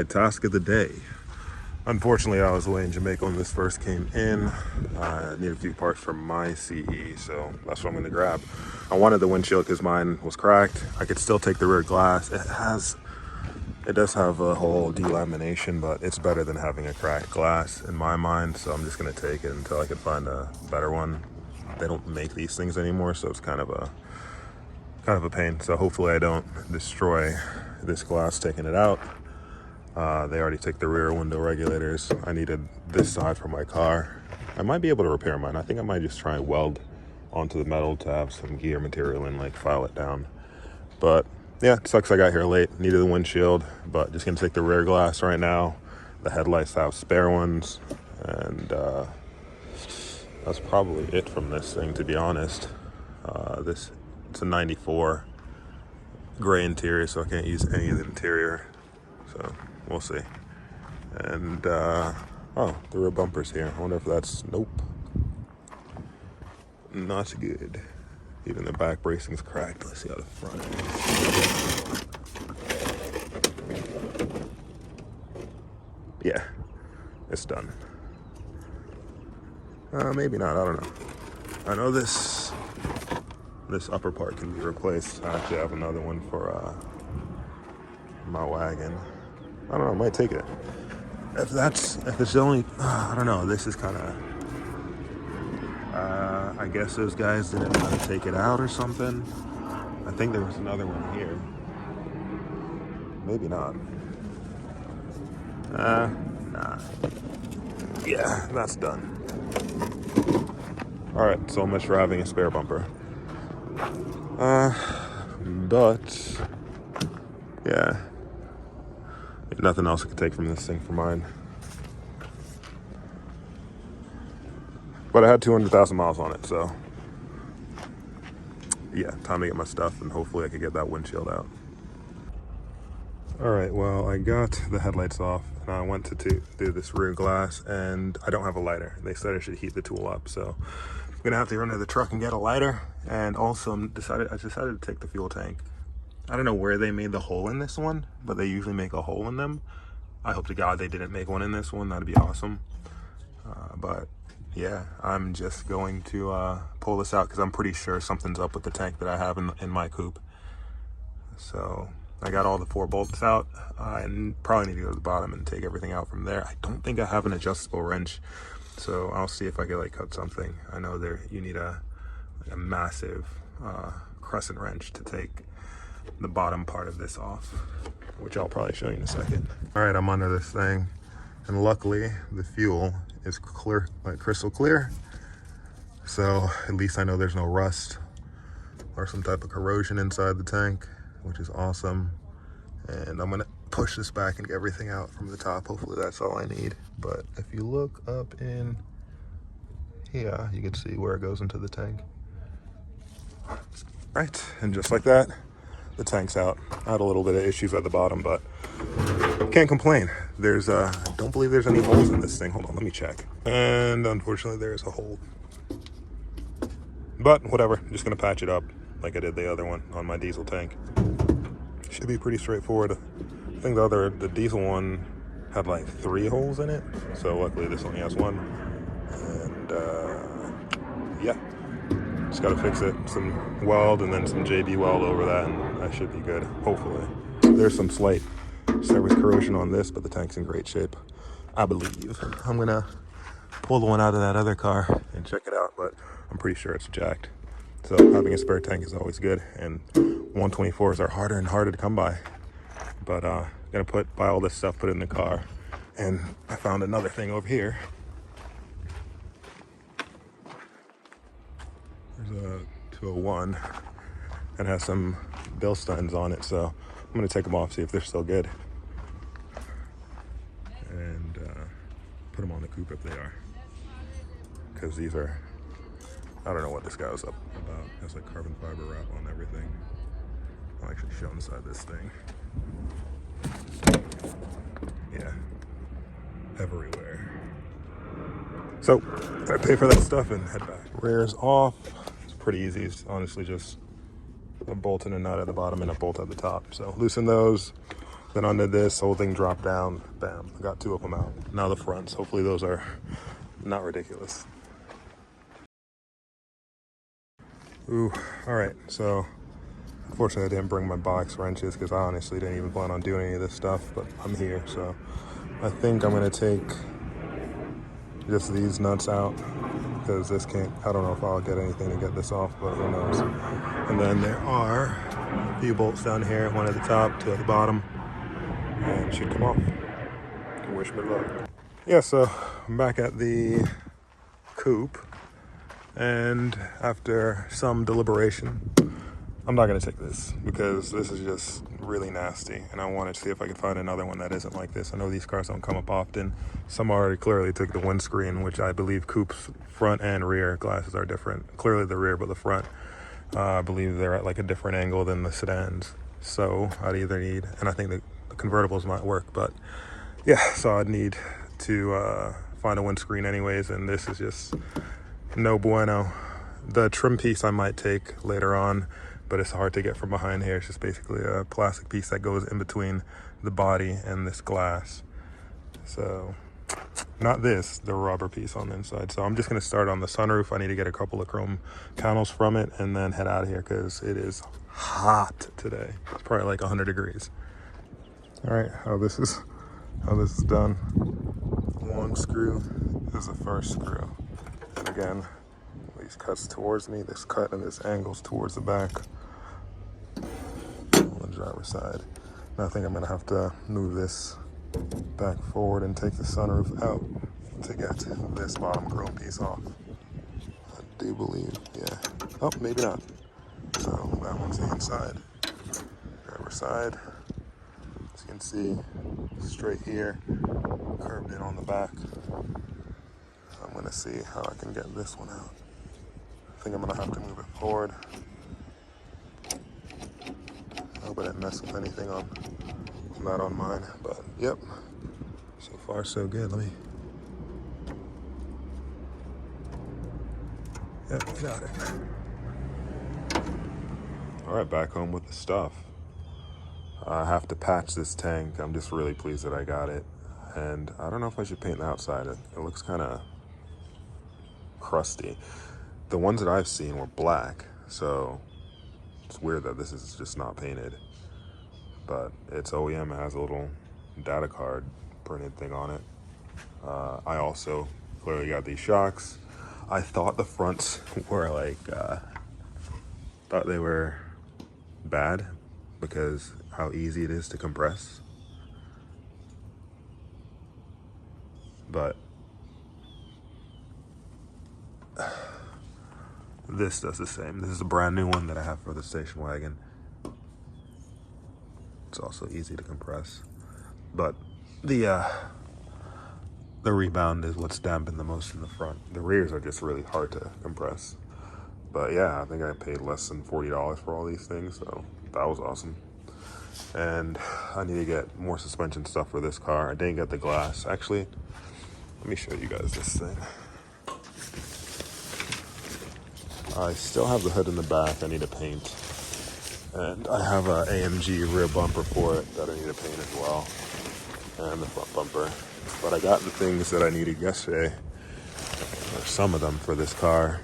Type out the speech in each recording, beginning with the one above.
right, task of the day. Unfortunately, I was away in Jamaica when this first came in. I need a few parts for my CE, so that's what I'm going to grab. I wanted the windshield because mine was cracked. I could still take the rear glass. It does have a whole delamination, but it's better than having a cracked glass in my mind, so I'm just going to take it until I can find a better one. They don't make these things anymore, so it's kind of a pain. So hopefully I don't destroy this glass taking it out. They already took the rear window regulators. I needed this side for my car. I might be able to repair mine. I think I might just try and weld onto the metal to have some gear material and like file it down. But yeah, it sucks I got here late. Needed the windshield, but just gonna take the rear glass right now. The headlights have spare ones, and that's probably it from this thing, to be honest. It's a 94 gray interior, so I can't use any of the interior. So we'll see. And oh, the rear bumper's here. I wonder if that's, nope, not good. Even the back bracing's cracked. Let's see how the front is. Yeah, it's done. Maybe not, I don't know. I know this upper part can be replaced. I actually have another one for my wagon. I don't know, I might take it. If it's only, I don't know, this is kind of, I guess those guys didn't know how to take it out or something. I think there was another one here. Maybe not. Nah. Yeah, that's done. All right, so much for having a spare bumper. But yeah, nothing else I could take from this thing for mine. But I had 200,000 miles on it, so yeah, time to get my stuff, and hopefully I could get that windshield out. All right, well, I got the headlights off, and I went to do this rear glass, and I don't have a lighter. They said I should heat the tool up, so I'm gonna have to run to the truck and get a lighter. And also, I decided to take the fuel tank. I don't know where they made the hole in this one, but they usually make a hole in them. I hope to God they didn't make one in this one. That'd be awesome. But yeah, I'm just going to pull this out because I'm pretty sure something's up with the tank that I have in my coupe. So I got all the 4 bolts out. I probably need to go to the bottom and take everything out from there. I don't think I have an adjustable wrench, so I'll see if I can like cut something. I know you need a massive crescent wrench to take the bottom part of this off, which I'll probably show you in a second. All right, I'm under this thing, and luckily the fuel is clear, like crystal clear, so at least I know there's no rust or some type of corrosion inside the tank, which is awesome. And I'm gonna push this back and get everything out from the top. Hopefully that's all I need. But if you look up in here, you can see where it goes into the tank. Right, and just like that, the tank's out. I had a little bit of issues at the bottom, but can't complain. I don't believe there's any holes in this thing. Hold on, let me check. And unfortunately there's a hole. But whatever, I'm just gonna patch it up like I did the other one on my diesel tank. Should be pretty straightforward. I think the diesel one had like 3 holes in it, so luckily this only has 1. And yeah, just gotta fix it. Some weld and then some JB weld over that, and I should be good, hopefully. There's some slight surface corrosion on this, but the tank's in great shape, I believe. I'm gonna pull the one out of that other car and check it out, but I'm pretty sure it's jacked. So having a spare tank is always good, and 124s are harder and harder to come by. But gonna buy all this stuff, put it in the car. And I found another thing over here. There's a 201 and has some Bilsteins on it, so I'm gonna take them off, see if they're still good, and put them on the coupe if they are, because these are, I don't know what this guy was up about. It has like carbon fiber wrap on everything. I'll actually show inside this thing. Yeah, everywhere. So I pay for that stuff and head back. Rear's off. It's pretty easy. It's honestly just a bolt and a nut at the bottom and a bolt at the top. So loosen those, Then undid this, whole thing dropped down, bam, I got 2 of them out. Now the fronts, hopefully those are not ridiculous. Ooh, all right, so unfortunately I didn't bring my box wrenches because I honestly didn't even plan on doing any of this stuff, but I'm here, so I think I'm gonna take just these nuts out because this can't, I don't know if I'll get anything to get this off, but who knows. And then there are a few bolts down here, one at the top, 2 at the bottom, and it should come off. Wish me luck. Yeah, so I'm back at the coupe, and after some deliberation, I'm not gonna take this because this is just really nasty, and I wanted to see if I could find another one that isn't like this. I know these cars don't come up often. Some already clearly took the windscreen, which I believe coupes front and rear glasses are different. Clearly the rear, but the front, I believe they're at like a different angle than the sedans. So I'd either need, and I think the convertibles might work, but yeah, so I'd need to find a windscreen anyways, and this is just no bueno. The trim piece I might take later on, but it's hard to get from behind here. It's just basically a plastic piece that goes in between the body and this glass. So, not this, the rubber piece on the inside. So I'm just gonna start on the sunroof. I need to get a couple of chrome panels from it and then head out of here because it is hot today. It's probably like 100 degrees. All right, how this is done. One screw is the first screw. And again, these cuts towards me, this cut and this angles towards the back on the driver's side. Now I think I'm gonna have to move this back forward and take the sunroof out to get this bottom chrome piece off. I do believe, yeah. Oh, maybe not. So that one's the inside. Driver's side. As you can see, straight here, curved in on the back. I'm gonna see how I can get this one out. I think I'm gonna have to move it forward. I hope I didn't mess with anything on, not on mine, but yep. So far so good. Let me, yep, got it. All right, back home with the stuff. I have to patch this tank. I'm just really pleased that I got it. And I don't know if I should paint the outside. It looks kind of crusty. The ones that I've seen were black, so it's weird that this is just not painted. But it's OEM, it has a little data card printed thing on it. I also clearly got these shocks. I thought the fronts were like, thought they were bad because how easy it is to compress. But this does the same. This is a brand new one that I have for the station wagon. It's also easy to compress. But the rebound is what's dampened the most in the front. The rears are just really hard to compress. But yeah, I think I paid less than $40 for all these things, so that was awesome. And I need to get more suspension stuff for this car. I didn't get the glass. Actually, let me show you guys this thing. I still have the hood in the back I need to paint. And I have a AMG rear bumper for it that I need to paint as well. And the front bumper. But I got the things that I needed yesterday, or some of them for this car,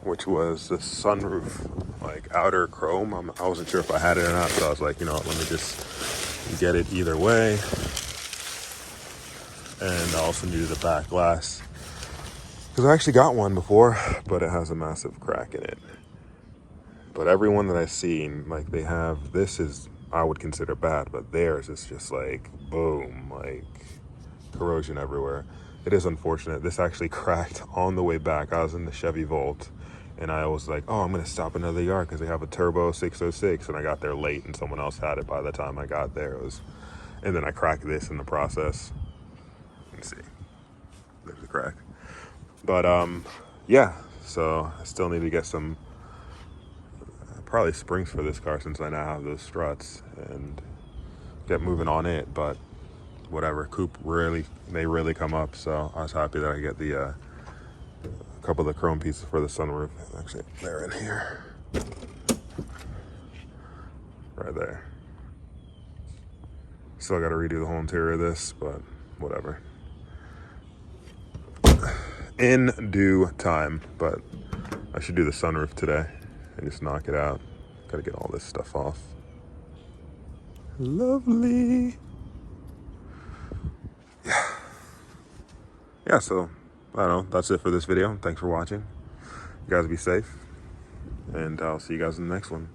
which was the sunroof, like outer chrome. I wasn't sure if I had it or not, so I was like, you know, let me just get it either way. And I also needed a back glass, because I actually got one before, but it has a massive crack in it. But every one that I've seen, like they have, this is, I would consider bad, but theirs is just like, boom, like corrosion everywhere. It is unfortunate. This actually cracked on the way back. I was in the Chevy Volt, and I was like, oh, I'm gonna stop another yard because they have a turbo 606, and I got there late and someone else had it by the time I got there. And then I cracked this in the process. Let's see, there's a crack. But yeah, so I still need to get some probably springs for this car since I now have those struts and get moving on it. But whatever, coupe they really come up, so I was happy that I get the a couple of the chrome pieces for the sunroof. Actually, they're in here, right there. Still got to redo the whole interior of this, but whatever. In due time, but I should do the sunroof today and just knock it out. Got to get all this stuff off. Lovely. Yeah, so I don't know. That's it for this video. Thanks for watching. You guys be safe, and I'll see you guys in the next one.